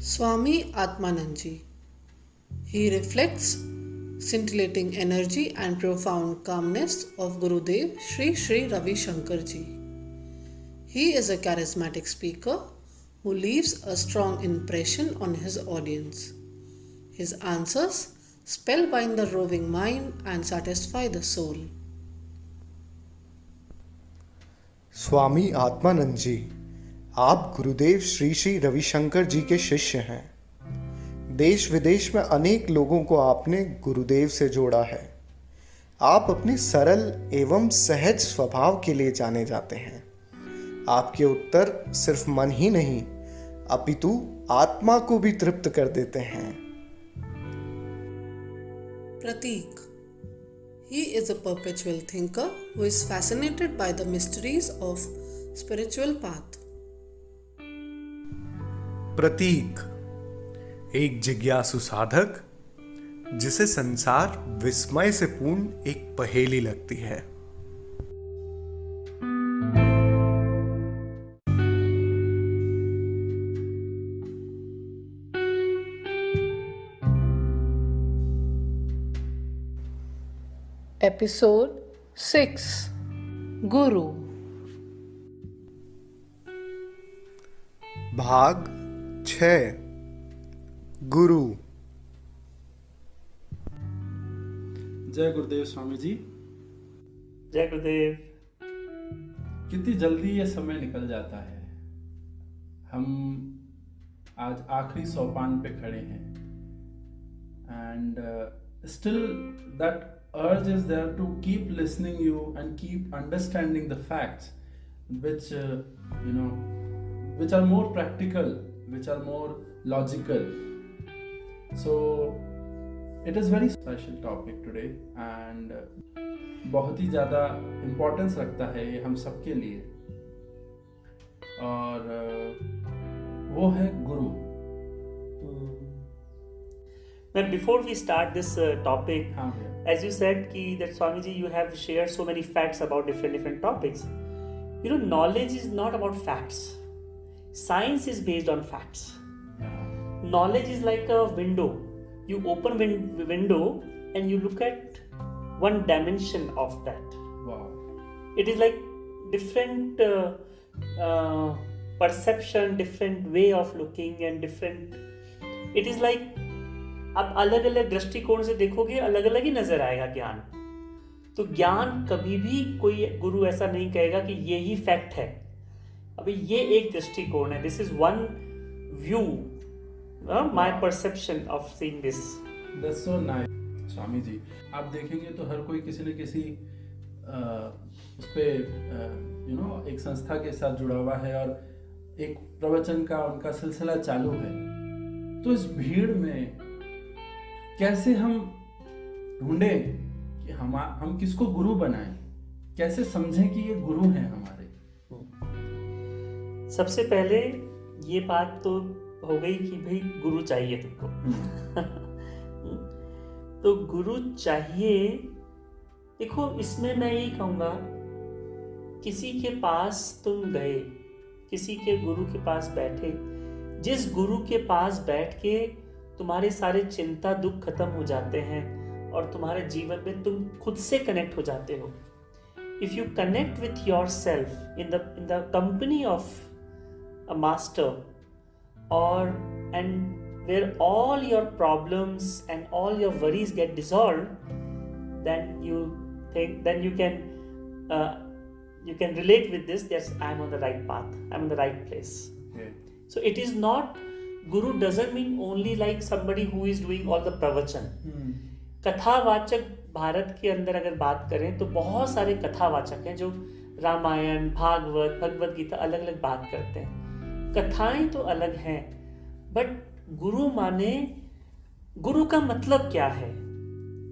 Swami Atmananji. He reflects scintillating energy and profound calmness of Gurudev Sri Sri Ravi Shankar Ji. He is a charismatic speaker who leaves a strong impression on his audience. His answers spellbind the roving mind and satisfy the soul. Swami Atmanand जी, आप गुरुदेव श्री श्री रविशंकर जी के शिष्य हैं। देश विदेश में अनेक लोगों को आपने गुरुदेव से जोड़ा है। आप अपने सरल एवं सहज स्वभाव के लिए जाने जाते हैं। आपके उत्तर सिर्फ मन ही नहीं अपितु आत्मा को भी तृप्त कर देते हैं। Pratik. He is a perpetual thinker who is fascinated by the mysteries of spiritual path. प्रतीक, एक जिज्ञासु साधक जिसे संसार विस्मय से पूर्ण एक पहेली लगती है। Episode 6 Guru. भाग 6 गुरु। जय गुरुदेव स्वामी जी। जय गुरुदेव। कितनी जल्दी ये समय निकल जाता है। हम आज आखिरी सोपान पे खड़े हैं and still that urge is there to keep listening you and keep understanding the facts which which are more practical, which are more logical. So it is very special topic today and बहुत ही ज़्यादा importance रखता है ये हम सबके लिए और वो है गुरु। But before we start this topic, हाँ भैया, as you said that Swamiji, you have shared so many facts about different topics. Knowledge is not about facts. Science is based on facts. Knowledge is like a window. You open window and you look at one dimension of that. wow, It is like different perception, different way of looking and different. It is like आप अलग अलग दृष्टिकोण से देखोगे अलग अलग ही नजर आएगा ज्ञान। तो ज्ञान कभी भी कोई गुरु ऐसा नहीं कहेगा कि ये ही फैक्ट है। अभी ये एक दृष्टिकोण है। This is one view, my perception of seeing this. That's so nice Swami ji. आप देखेंगे तो हर कोई किसी न किसी उस पे एक संस्था के साथ जुड़ा हुआ है और एक प्रवचन का उनका सिलसिला चालू है। तो इस भीड़ में कैसे हम ढूंढें कि हम किसको गुरु बनाएं, कैसे समझें कि ये गुरु हैं हमारे। सबसे पहले ये बात तो हो गई कि भाई गुरु चाहिए तुमको। तो गुरु चाहिए। देखो, इसमें मैं यही कहूँगा, किसी के पास तुम गए, किसी के गुरु के पास बैठे, जिस गुरु के पास बैठ के तुम्हारे सारे चिंता दुख खत्म हो जाते हैं और तुम्हारे जीवन में तुम खुद से कनेक्ट हो जाते हो। If you connect with yourself in the company of a master और and where all your problems and all your worries get dissolve, then you can relate with this. Yes, I am on the right path, I am in the right place. Okay. So it is not, Guru doesn't mean only like somebody who is doing all the pravachan. कथावाचक भारत के अंदर अगर बात करें तो बहुत सारे कथावाचक हैं जो रामायण, भागवत, भगवत गीता अलग अलग बात करते हैं। कथाएं तो अलग हैं, बट गुरु माने, गुरु का मतलब क्या है?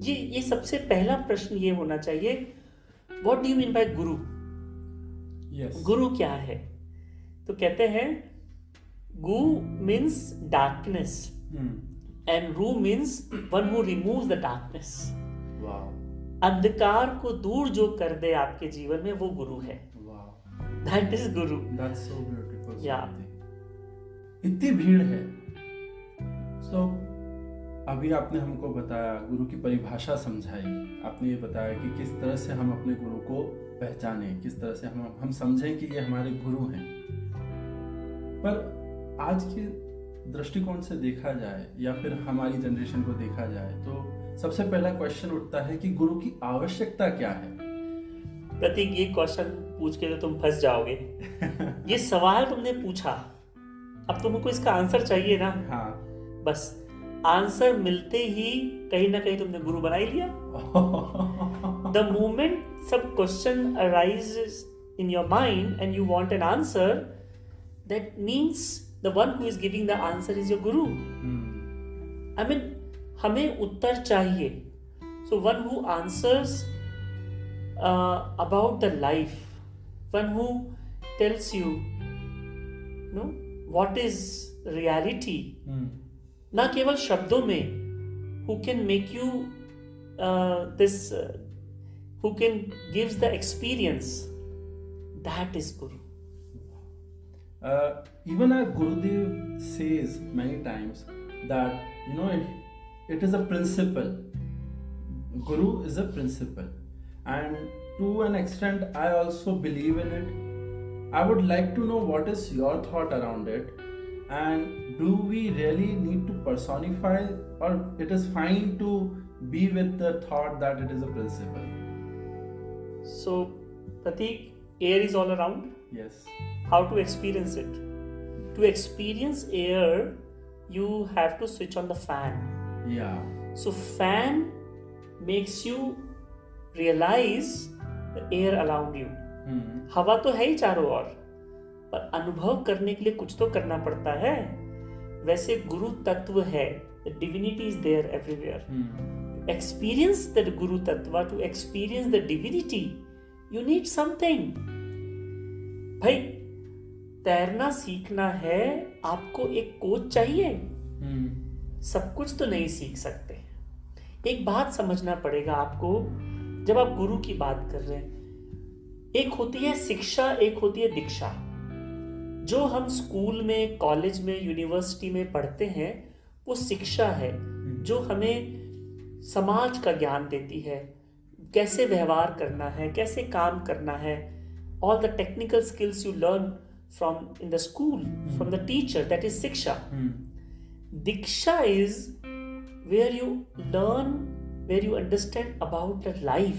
ये सबसे पहला प्रश्न ये होना चाहिए। What do you mean by Guru? Yes. गुरु क्या है? तो कहते हैं Gu means darkness and Ru means one who removes the darkness. Wow. अंधकार को दूर जो कर दे आपके जीवन में, वो गुरु है। Wow. That is Guru. That's so beautiful. Yeah. इतनी भीड़ है सो अभी आपने हमको बताया, गुरु की परिभाषा समझाई, आपने ये बताया कि किस तरह से हम अपने गुरु को पहचानें, किस तरह से हम समझें कि ये हमारे गुरु हैं। पर आज के दृष्टिकोण से देखा जाए या फिर हमारी जनरेशन को देखा जाए तो सबसे पहला क्वेश्चन उठता है कि गुरु की आवश्यकता क्या है। प्रतीक, ये क्वेश्चन पूछ के तो तुम फंस जाओगे। ये सवाल तुमने पूछा, अब तुमको इसका आंसर चाहिए ना। हाँ, बस आंसर मिलते ही कहीं ना कहीं तुमने गुरु बना ही लिया। The moment some question arises in your mind and you want an answer, that means the one who is giving the answer is your guru. I mean, हमें उत्तर चाहिए. So one who answers about the life, one who tells you, what is reality, ना केवल शब्दों में, who can make you who can gives the experience, that is Guru. Even our Gurudev says many times that it is a principle. Guru is a principle, and to an extent I also believe in it. I would like to know what is your thought around it, and do we really need to personify, or it is fine to be with the thought that it is a principle? So, Pratik, air is all around. Yes. How to experience it? To experience air, you have to switch on the fan. Yeah. So, fan makes you realize the air around you. हवा तो है ही चारों ओर, पर अनुभव करने के लिए कुछ तो करना पड़ता है. वैसे गुरु तत्व है. The divinity is there everywhere. Experience the Guru Tattva, to experience the divinity, you need something. भाई, तैरना सीखना है, आपको एक कोच चाहिए. सब कुछ तो नहीं सीख सकते. एक बात समझना पड़ेगा आपको, जब आप गुरु की बात कर रहे हैं, एक होती है शिक्षा, एक होती है दीक्षा. जो हम स्कूल में, कॉलेज में, यूनिवर्सिटी में पढ़ते हैं, वो शिक्षा है जो हमें समाज का ज्ञान देती है, कैसे व्यवहार करना है, कैसे काम करना है. All the technical skills you learn from in the school, from the teacher, that is shiksha. Diksha is where you learn, where you understand about the life,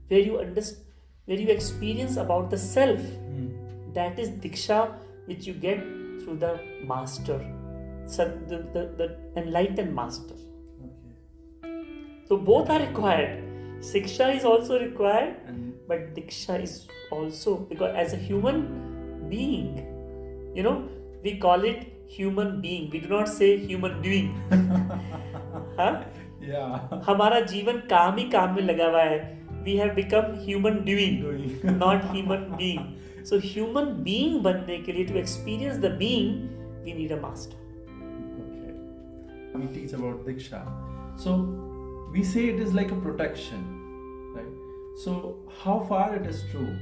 where you experience about the self. That is diksha which you get through the master, the enlightened master. So both are required. Shiksha is also required, but Diksha is also, because as a human being, we call it human being. We do not say human doing. हाँ? Yeah. हमारा जीवन काम ही काम में लगा हुआ है. We have become human doing, not human being. So human being बनने के लिए, to experience the being, we need a master. We teach about Diksha. So we say it is like a protection, right? So how far it is true?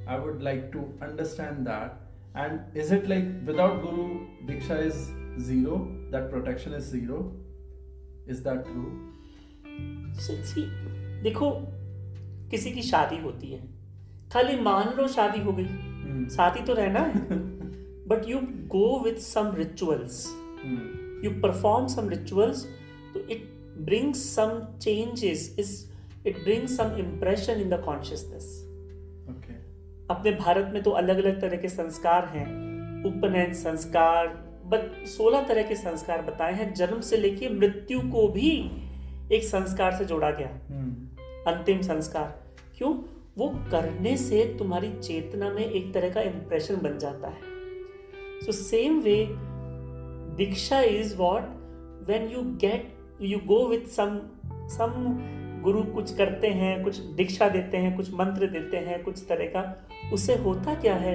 I would like to understand that. And is it like without Guru, Diksha is zero? That protection is zero? Is that true? See, देखो, किसी की शादी होती है, खाली मान लो शादी हो गई, शादी तो रहना है. But you go with some rituals. You perform some rituals, so it brings some changes, it brings some impression in the consciousness. Okay. अपने भारत में तो अलग अलग तरह के संस्कार हैं. उपनयन संस्कार, 16 तरह के संस्कार बताए हैं. जन्म से लेके मृत्यु को भी एक संस्कार से जोड़ा गया. अंतिम संस्कार. क्यों? वो करने से तुम्हारी चेतना में एक तरह का इंप्रेशन बन जाता है. So same way, Diksha is what, when you go with some गुरु कुछ करते हैं, कुछ दीक्षा देते हैं, कुछ मंत्र देते हैं, कुछ तरह का. उससे होता क्या है?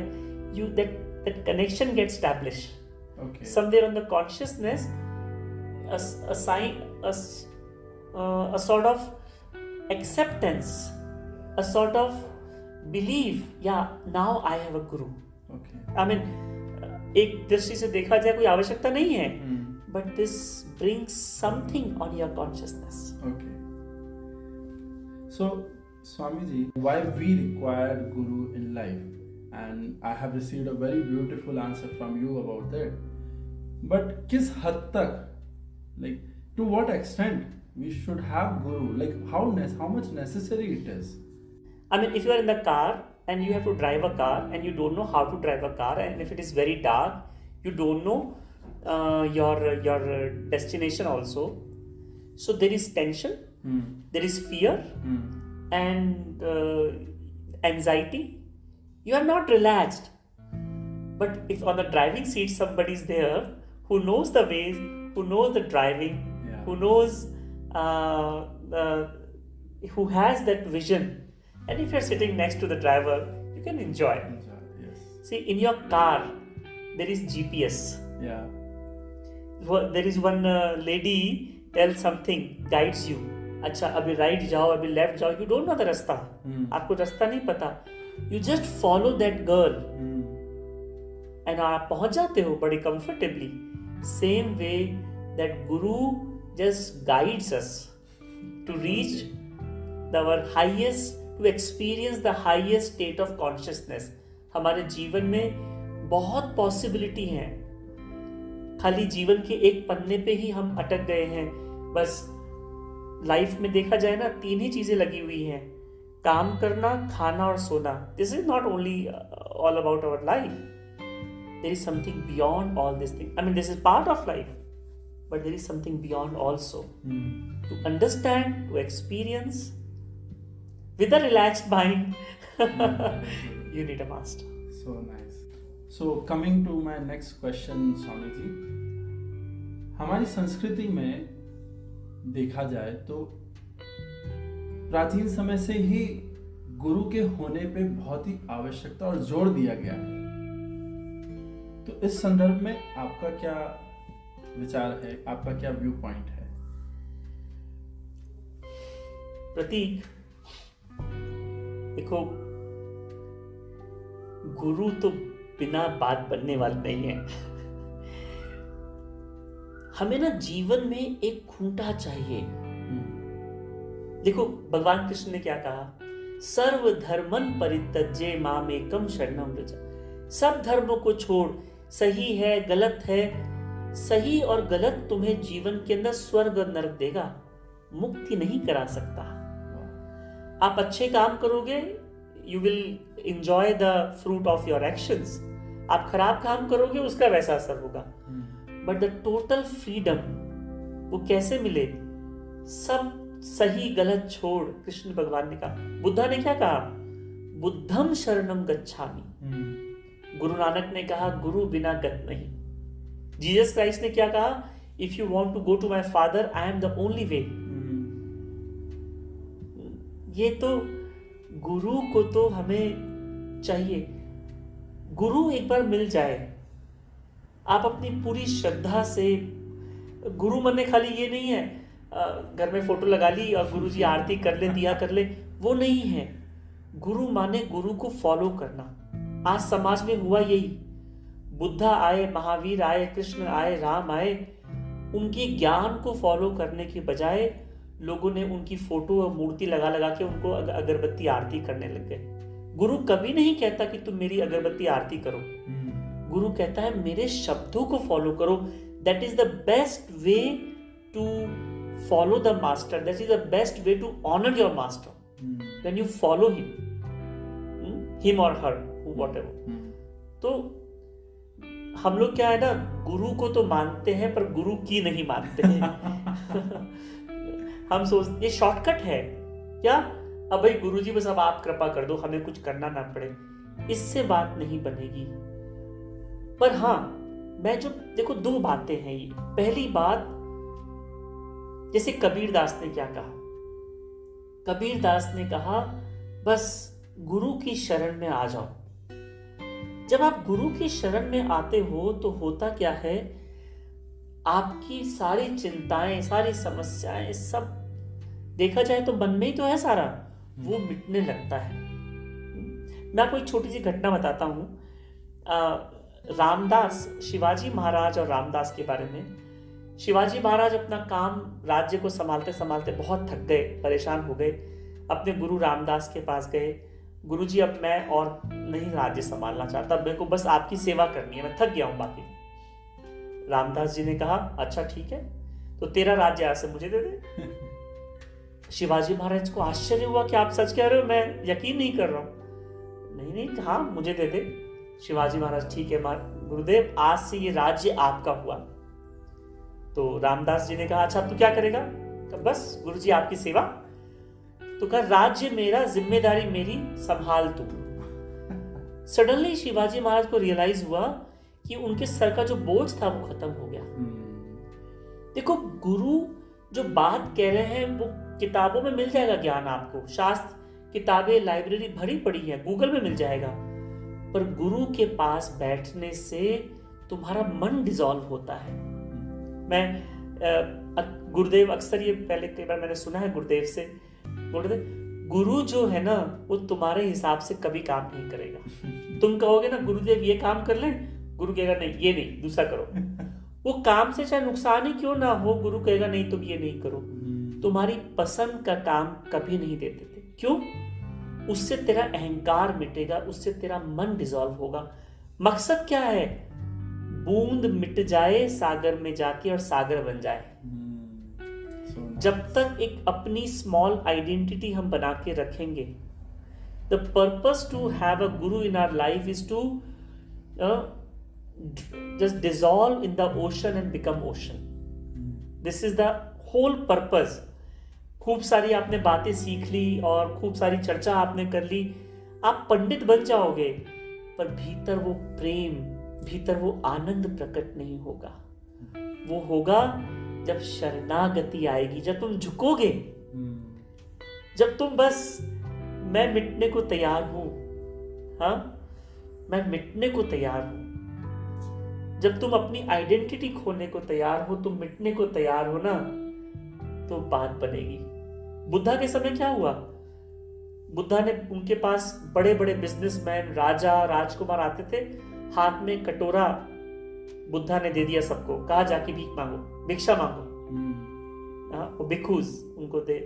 That connection gets established. Okay. Somewhere on the consciousness, a sign, a sort of acceptance, a sort of belief. Yeah, now I have a guru. Okay. I mean, एक दृष्टि से देखा जाए कोई आवश्यकता नहीं है, but this brings something on your consciousness. Okay. So, Swamiji, why we require Guru in life? And I have received a very beautiful answer from you about that. But किस हद तक, like to what extent we should have Guru? Like how much necessary it is? I mean, if you are in the car and you have to drive a car and you don't know how to drive a car, and if it is very dark, you don't know your destination also. So there is tension, there is fear, and anxiety. You are not relaxed. But if on the driving seat somebody is there who knows the ways, who knows the driving, who knows, who has that vision, and if you're sitting next to the driver, you can enjoy. Yes. See, in your car, there is GPS. Yeah. There is one lady tells something, guides you. अच्छा अभी right जाओ, अभी left जाओ. You don't know the रास्ता. आपको रास्ता नहीं पता. You just follow that girl. And आप पहुंच जाते हो बड़ी comfortably. Same way that Guru just guides us to reach our highest, to experience the highest state of consciousness. हमारे जीवन में बहुत पॉसिबिलिटी हैं. खाली जीवन के एक पन्ने पे ही हम अटक गए हैं. बस लाइफ में देखा जाए ना, 3 ही चीजें लगी हुई हैं: काम करना, खाना और सोना. This is not only all about our life. There is something beyond all this thing. I mean, this is part of life, but there is something beyond also. To understand, to experience with a relaxed mind, you need a master. So nice. So coming to my next question, Swami जी, हमारी संस्कृति में देखा जाए तो प्राचीन समय से ही गुरु के होने पे बहुत ही आवश्यकता और जोर दिया गया है. तो इस संदर्भ में आपका क्या विचार है, आपका क्या व्यू पॉइंट है? प्रतीक, देखो, गुरु तो बिना बात बनने वाला नहीं है. हमें ना जीवन में एक खूंटा चाहिए. देखो, भगवान कृष्ण ने क्या कहा? सर्व धर्मन परित्यज्य मामेकम शरणम व्रज. सब धर्मों को छोड़. सही है, गलत है. सही और गलत तुम्हें जीवन के अंदर स्वर्ग और नरक देगा, मुक्ति नहीं करा सकता. आप अच्छे काम करोगे, you will enjoy the fruit of your actions. आप खराब काम करोगे, उसका वैसा असर होगा. बट द टोटल फ्रीडम वो कैसे मिले? सब सही गलत छोड़. कृष्ण भगवान ने कहा, बुद्धा ने क्या कहा? बुद्धम शरणम गच्छामि. गुरु नानक ने कहा, गुरु बिना गत नहीं. जीसस क्राइस्ट ने क्या कहा? If you want to go to my father, I am the only way. ये तो गुरु को तो हमें चाहिए. गुरु एक बार मिल जाए, आप अपनी पूरी श्रद्धा से. गुरु माने खाली ये नहीं है घर में फोटो लगा ली और गुरु जी आरती कर ले, दिया कर ले, वो नहीं है. गुरु माने गुरु को फॉलो करना. आज समाज में हुआ यही. बुद्धा आए, महावीर आए, कृष्ण आए, राम आए. उनके ज्ञान को फॉलो करने के बजाय लोगों ने उनकी फोटो और मूर्ति लगा लगा के उनको अगरबत्ती आरती करने लग गए. गुरु कभी नहीं कहता कि तुम मेरी अगरबत्ती आरती करो. गुरु कहता है मेरे शब्दों को फॉलो करो. That is the best way to follow the master. That is the best way to honour your master when you follow him और हर, व्हाटएवर. तो हम लोग क्या है ना, गुरु को तो मानते हैं पर गुरु की नहीं मानते हैं. हम सोचते ये शॉर्टकट है क्या? अब भाई गुरुजी बस अब आप कृपा कर दो, हमें कुछ करना ना पड़े. इससे बात नहीं बनेगी. पर हाँ, मैं जो देखो, 2 बातें हैं ये. पहली बात, जैसे कबीर दास ने क्या कहा? कबीर दास ने कहा, बस गुरु की शरण में आ जाओ. जब आप गुरु की शरण में आते हो तो होता क्या है, आपकी सारी चिंताएं, सारी समस्याएं, सब देखा जाए तो मन में ही तो है सारा, वो मिटने लगता है. मैं आपको एक छोटी सी घटना बताता हूँ. रामदास, शिवाजी महाराज और रामदास के बारे में. शिवाजी महाराज अपना काम, राज्य को संभालते संभालते बहुत थक गए, परेशान हो गए। अपने गुरु रामदास के पास गए, गुरुजी अब मैं और नहीं राज्य संभालना चाहता, मेरे को बस आपकी सेवा करनी है, मैं थक गया हूं बाकी। रामदास जी ने कहा अच्छा ठीक है, तो तेरा राज्य आज से मुझे दे दे। शिवाजी महाराज को आश्चर्य हुआ कि आप सच कह रहे हो, मैं यकीन नहीं कर रहा हूं। नहीं नहीं, हाँ मुझे दे दे। शिवाजी महाराज ठीक है गुरुदेव, आज से ये राज्य आपका हुआ। तो रामदास जी ने कहा अच्छा तू क्या करेगा? तो बस गुरुजी आपकी सेवा। तो कहा राज्य मेरा, जिम्मेदारी मेरी, संभाल तू। सडनली शिवाजी महाराज को रियलाइज हुआ कि उनके सर का जो बोझ था वो खत्म हो गया। देखो गुरु जो बात कह रहे हैं वो किताबों में मिल जाएगा ज्ञान आपको, शास्त्र किताबें लाइब्रेरी भरी पड़ी है, गूगल में मिल जाएगा। पर गुरु के पास बैठने से तुम्हारा मन डिसॉल्व होता है। मैं गुरुदेव अक्सर ये पहले कई बार मैंने सुना है गुरुदेव से, बोलते गुरु जो है ना वो तुम्हारे हिसाब से कभी काम नहीं करेगा। तुम कहोगे ना गुरुदेव ये काम कर ले, गुरु कहेगा नहीं ये नहीं दूसरा करो। वो काम से चाहे नुकसान ही क्यों ना हो, गुरु कहेगा नहीं तुम ये नहीं करो। तुम्हारी पसंद का काम कभी नहीं देते थे। क्यों? उससे तेरा अहंकार मिटेगा, उससे तेरा मन डिसॉल्व होगा। मकसद क्या है? बूंद मिट जाए सागर में जाके और सागर बन जाए। जब तक एक अपनी स्मॉल आइडेंटिटी हम बना के रखेंगे, the purpose to have a guru in our life is to just dissolve in the ocean and become ocean. This is the whole purpose. खूब सारी आपने बातें सीख ली और खूब सारी चर्चा आपने कर ली, आप पंडित बन जाओगे, पर भीतर वो प्रेम, भीतर वो आनंद प्रकट नहीं होगा। वो होगा जब शरणागति आएगी, जब तुम झुकोगे, जब तुम बस मैं मिटने को तैयार हूं, हाँ मैं मिटने को तैयार हूं। जब तुम अपनी आइडेंटिटी खोने को तैयार हो, तुम मिटने को तैयार हो ना, तो बात बनेगी। बुद्धा के समय क्या हुआ? बुद्धा ने, उनके पास बड़े बड़े बिजनेसमैन, राजा, राजकुमार आते थे, हाथ में कटोरा बुद्धा ने दे दिया सबको, कहा जाके भीख मांगो, भिक्षा मांगो। वो भिक्षुज उनको दे,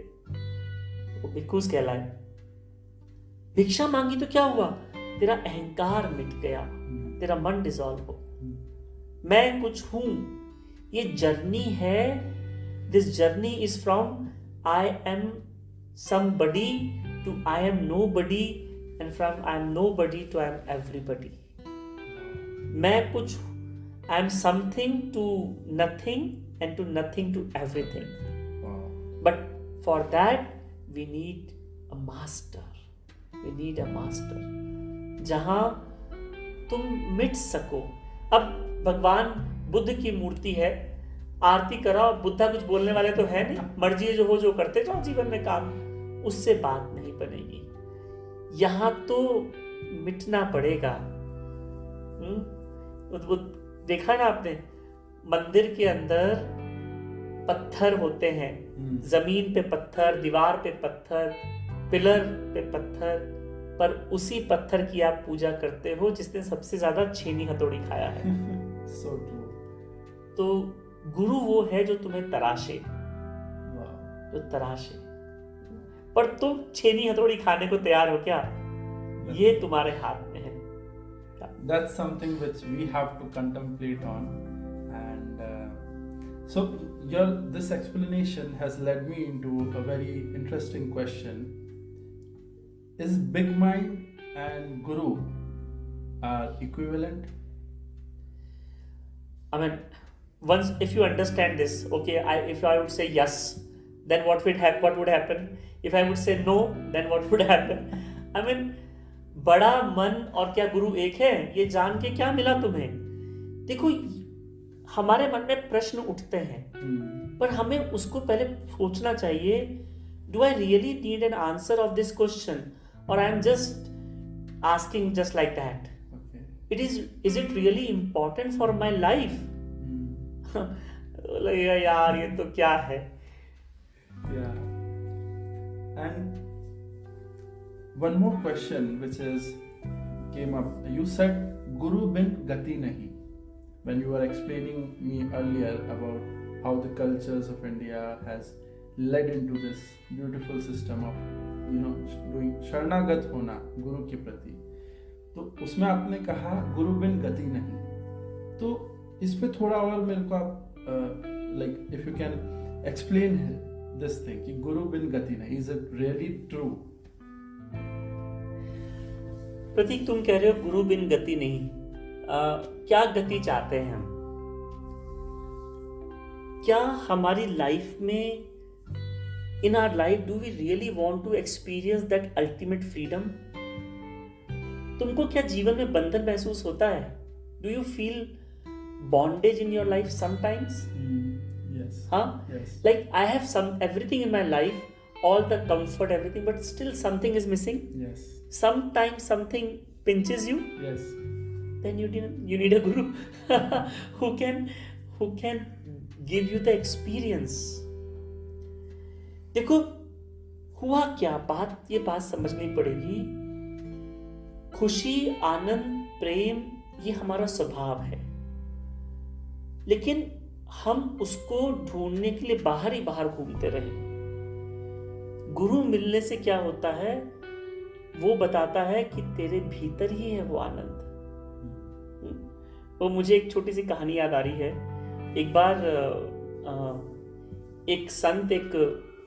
वो भिक्षुज कहलाए। भिक्षा मांगी तो क्या हुआ? तेरा अहंकार मिट गया, तेरा मन डिसॉल्व हो। मैं कुछ हूं, ये जर्नी है। This journey is from I am somebody to I am nobody, and from I am nobody to I am everybody. मैं कुछ, I am something to nothing and to nothing to everything. But for that we need a master, we need a master जहां तुम मिट सको। अब भगवान बुद्ध की मूर्ति है, आरती कराओ, बुद्धा कुछ बोलने वाले तो है नहीं, मर्जी है जो हो, जो करते जाओ जीवन में काम, उससे बात नहीं बनेगी। यहां तो मिटना पड़ेगा। वो देखा ना आपने, मंदिर के अंदर पत्थर होते हैं, जमीन पे पत्थर, दीवार पे पत्थर, पिलर पे पत्थर, पर उसी पत्थर की आप पूजा करते हो जिसने सबसे ज्यादा छेनी हथौड़ी खाया है। So true. तो गुरु वो है जो तुम्हें तराशे, जो तराशे, पर तुम छेनी हथौड़ी खाने को तैयार हो क्या? ये तुम्हारे हाथ में है। That's something which we have to contemplate on, and so this explanation has led me into a very interesting question. Is big mind and guru are equivalent? I mean, once if you understand this, okay, if I would say yes, then what would happen? If I would say no, then what would happen? I mean, बड़ा मन और क्या गुरु एक है, ये जान के क्या मिला तुम्हें? देखो, हमारे मन में प्रश्न उठते हैं, पर हमें उसको पहले सोचना चाहिए, do I really need an answer of this question, or I am just asking just like that? Is it really important for my life? लगेगा यार ये तो क्या है। Yeah. And one more question which came up. You said Guru bin gati nahi when you were explaining me earlier about how the cultures of India has led into this beautiful system of doing शरणागत होना गुरु के प्रति। तो उसमें आपने कहा गुरु बिन गति नहीं, तो इस पे थोड़ा और मेरे को आप like if you can explain this thing कि गुरु बिन गति नहीं, इज इट रियली ट्रू? प्रतीक, तुम कह रहे हो गुरु बिन गति नहीं, क्या गति चाहते हैं हम? क्या हमारी लाइफ में, in our life, do we really want to experience that ultimate freedom? तुमको क्या जीवन में बंधन महसूस होता है? Do you feel bondage in your life sometimes? Yes. Huh? Yes. Like I have everything in my life, all the comfort, everything, but still something is missing. Yes. Sometimes something pinches you. Yes. Then you need a guru who can give you the experience. देखो हुआ क्या, ये बात समझनी पड़ेगी। खुशी, आनंद, प्रेम ये हमारा स्वभाव है, लेकिन हम उसको ढूंढने के लिए बाहर ही बाहर घूमते रहे। गुरु मिलने से क्या होता है, वो बताता है कि तेरे भीतर ही है वो आनंद। वो मुझे एक छोटी सी कहानी याद आ रही है। एक बार एक संत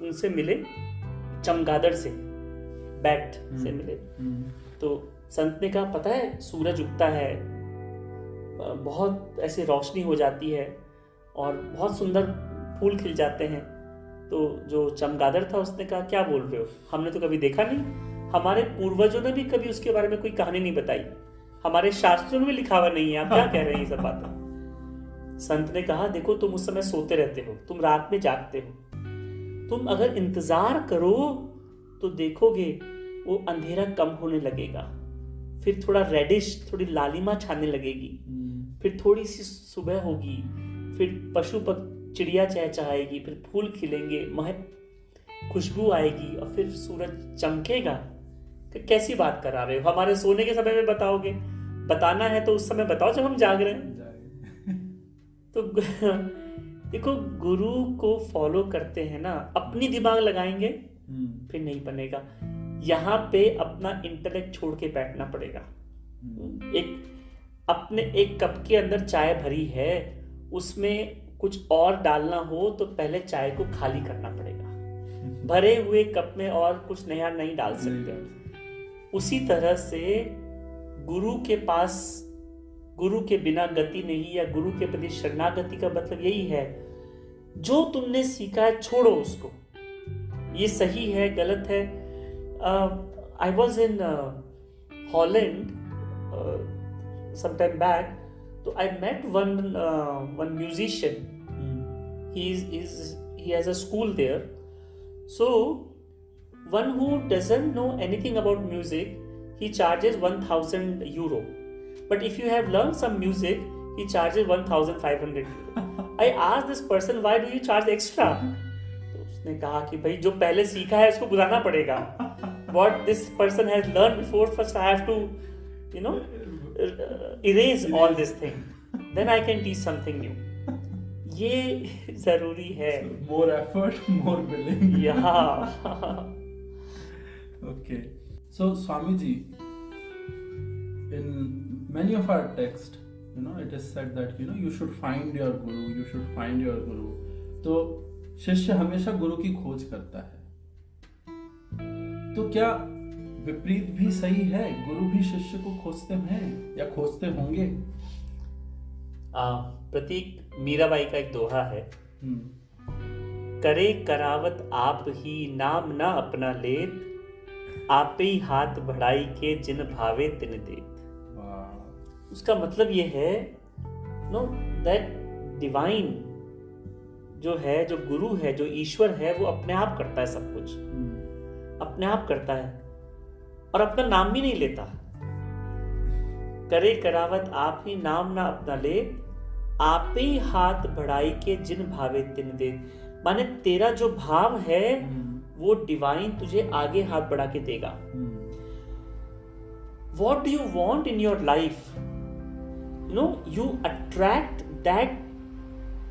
उनसे मिले, चमगादड़ से, बैट से मिले। तो संत ने कहा, पता है सूरज उगता है, बहुत ऐसे रोशनी हो जाती है और बहुत सुंदर फूल खिल जाते हैं। तो जो चमगादड़ था उसने कहा, क्या बोल रहे हो, हमने तो कभी देखा नहीं, हमारे पूर्वजों ने भी कभी उसके बारे में कोई कहानी नहीं बताई, हमारे शास्त्रों में भी लिखा हुआ नहीं है, आप क्या कह रहे हैं ये सब बातें। संत ने कहा, देखो तुम उस समय सोते रहते हो, तुम रात में जागते हो, तुम अगर इंतजार करो तो देखोगे वो अंधेरा कम होने लगेगा, फिर थोड़ा रेडिश, थोड़ी लालिमा छाने लगेगी, फिर थोड़ी सी सुबह होगी, फिर पशु चिड़िया चहचहाएगी, फिर फूल खिलेंगे, महक खुशबू आएगी और फिर सूरज चमकेगा। कैसी बात करा रहे हो, हमारे सोने के समय में बताओगे? बताना है तो उस समय बताओ जब हम जाग रहे हैं। तो देखो, गुरु को फॉलो करते हैं ना, अपनी दिमाग लगाएंगे फिर नहीं बनेगा, यहाँ पे अपना इंटेलेक्ट छोड़ के बैठना पड़ेगा। एक कप के अंदर चाय भरी है, उसमें कुछ और डालना हो तो पहले चाय को खाली करना पड़ेगा, भरे हुए कप में और कुछ नया नहीं डाल सकते। उसी तरह से गुरु के बिना गति नहीं, या गुरु के प्रति शरणागति का मतलब यही है, जो तुमने सीखा है छोड़ो उसको, ये सही है गलत है। I was in Holland some time back, so I met one musician. He has a school there. So one who doesn't know anything about music, he charges 1,000 euro. But if you have learned some music, he charges 1,500 euro. I asked this person, why do you charge extra? तो उसने कहा कि भाई जो पहले सीखा है उसको बुलाना पड़ेगा. What this person has learned before, first I have to, erase all this thing. Then I can teach something new. ये जरूरी है. More effort, more billing. Yeah. Okay. So Swami ji, in many of our texts, it is said that you should find your guru. You should find your guru. तो शिष्य हमेशा गुरु की खोज करता है. तो क्या विपरीत भी सही है? गुरु भी शिष्य को खोजते हैं या खोजते होंगे? प्रतीक, मीराबाई का एक दोहा है, करे करावत आप ही नाम ना अपना लेत, आप ही हाथ बढ़ाई के जिन भावे तिन देत। उसका मतलब ये है दैट डिवाइन जो है, जो गुरु है, जो ईश्वर है, वो अपने आप करता है सब कुछ, अपने आप करता है और अपना नाम भी नहीं लेता। करे करावत आप ही नाम ना अपना ले, आप ही हाथ बढ़ाई के जिन भावे तिन दे। माने तेरा जो भाव है वो डिवाइन तुझे आगे हाथ बढ़ा के देगा। What do you want in your life? You attract that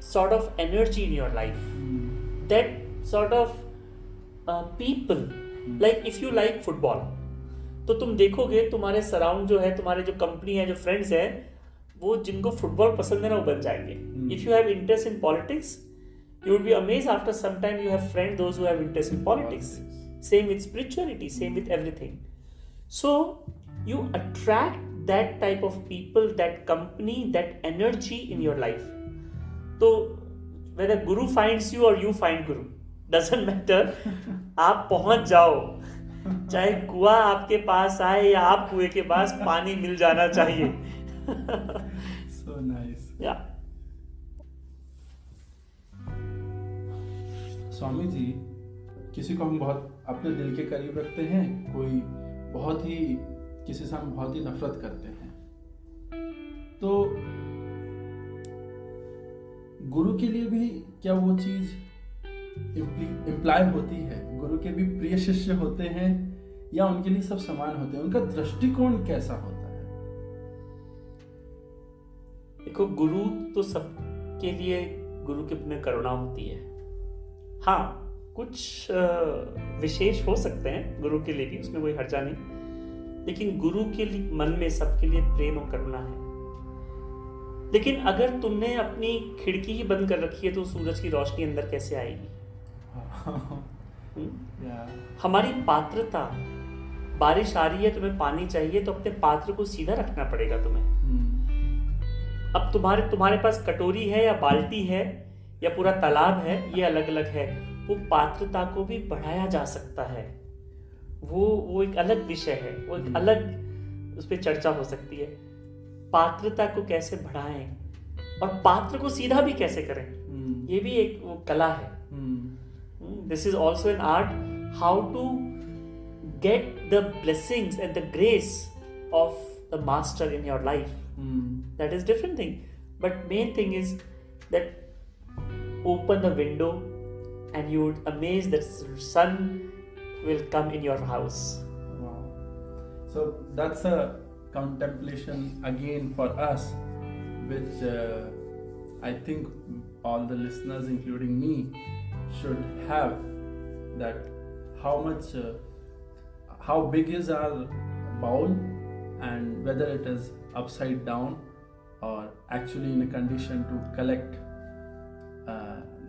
sort of energy in your life, that sort of people. Like if you like football, तो तुम देखोगे तुम्हारे सराउंड जो है, तुम्हारे जो कंपनी है, जो फ्रेंड्स है, वो जिनको फुटबॉल पसंद है ना, वो बन जाएंगे. If you have interest in politics, you would be amazed after some time you have friends those who have interest in politics. Same with spirituality, same with everything. So you attract that type of people, that company, that energy in your life. So whether guru finds you or you find guru, doesn't matter. आप पहुंच जाओ, चाहे कुआं आपके पास आए या आप कुएं के पास, पानी मिल जाना चाहिए. So nice. Yeah. Swami ji, किसी को हम बहुत अपने दिल के करीब रखते हैं, कोई बहुत ही, किसी से हम बहुत ही नफरत करते हैं. तो गुरु के लिए भी क्या वो चीज इम्प्लाई होती है? गुरु के भी प्रिय शिष्य होते हैं या उनके लिए सब समान होते हैं? उनका दृष्टिकोण कैसा होता है? देखो, गुरु तो सबके लिए गुरु की अपनी करुणा होती है. हाँ, कुछ विशेष हो सकते हैं गुरु के लिए भी, उसमें कोई हर्जा नहीं. लेकिन गुरु के लिए मन में सबके लिए प्रेम और करुणा है. लेकिन अगर तुमने अपनी खिड़की ही बंद कर रखी है तो सूरज की रोशनी अंदर कैसे आएगी? हमारी पात्रता, बारिश आ रही है, तुम्हें पानी चाहिए, तो अपने पात्र को सीधा रखना पड़ेगा तुम्हें. अब तुम्हारे पास कटोरी है या बाल्टी है या पूरा तालाब है, ये अलग अलग है. वो पात्रता को भी बढ़ाया जा सकता है. वो एक अलग विषय है, वो एक अलग उस पर चर्चा हो सकती है. पात्रता को कैसे बढ़ाएं और पात्र को सीधा भी कैसे करें, ये भी एक वो कला है. This is also an art, how to get the blessings and the grace of the master in your life. That is different thing, but main thing is that open the window and you would amaze that sun will come in your house. Wow. So that's a contemplation again for us, which I think all the listeners, including me, should have. That how big is our bowl, and whether it is upside down or actually in a condition to collect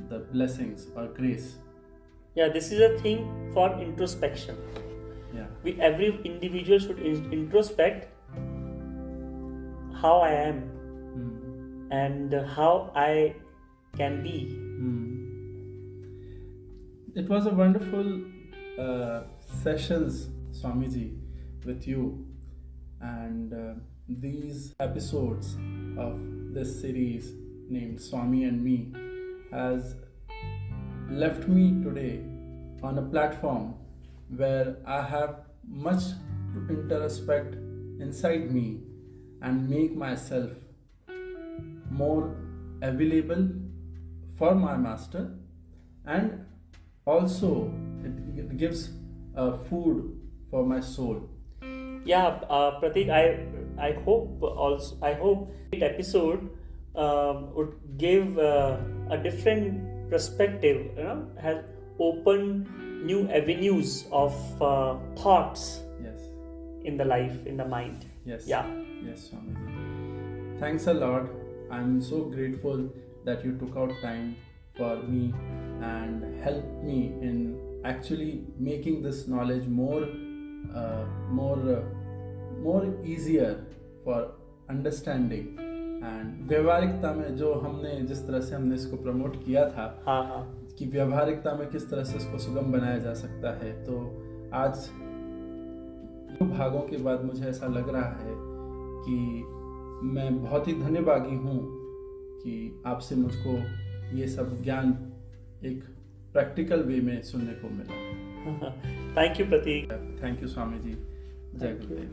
the blessings or grace. Yeah, this is a thing for introspection. Yeah. Every individual should introspect how I am and how I can be. It was a wonderful sessions, Swamiji, with you, and these episodes of this series named Swami and Me has left me today on a platform where I have much to introspect inside me and make myself more available for my master, and also it gives food for my soul. Yeah, Pratik, I hope this episode would give a different perspective, has opened new avenues of thoughts. Yes. In the life, in the mind. Yes. Yeah. Yes, Swamiji. Thanks a lot. I'm so grateful that you took out time for me and helped me in actually making this knowledge more easier for understanding. And व्यवहारिकता में जो हमने जिस तरह से हमने इसको promote किया था, कि व्यवहारिकता में किस तरह से इसको सुगम बनाया जा सकता है, तो आज भागों के बाद मुझे ऐसा लग रहा है कि मैं बहुत ही धन्यभागी हूँ कि आपसे मुझको ये सब ज्ञान एक प्रैक्टिकल वे में सुनने को मिला. Thank you Prateek. Thank you Swami ji. Jai Gurudev.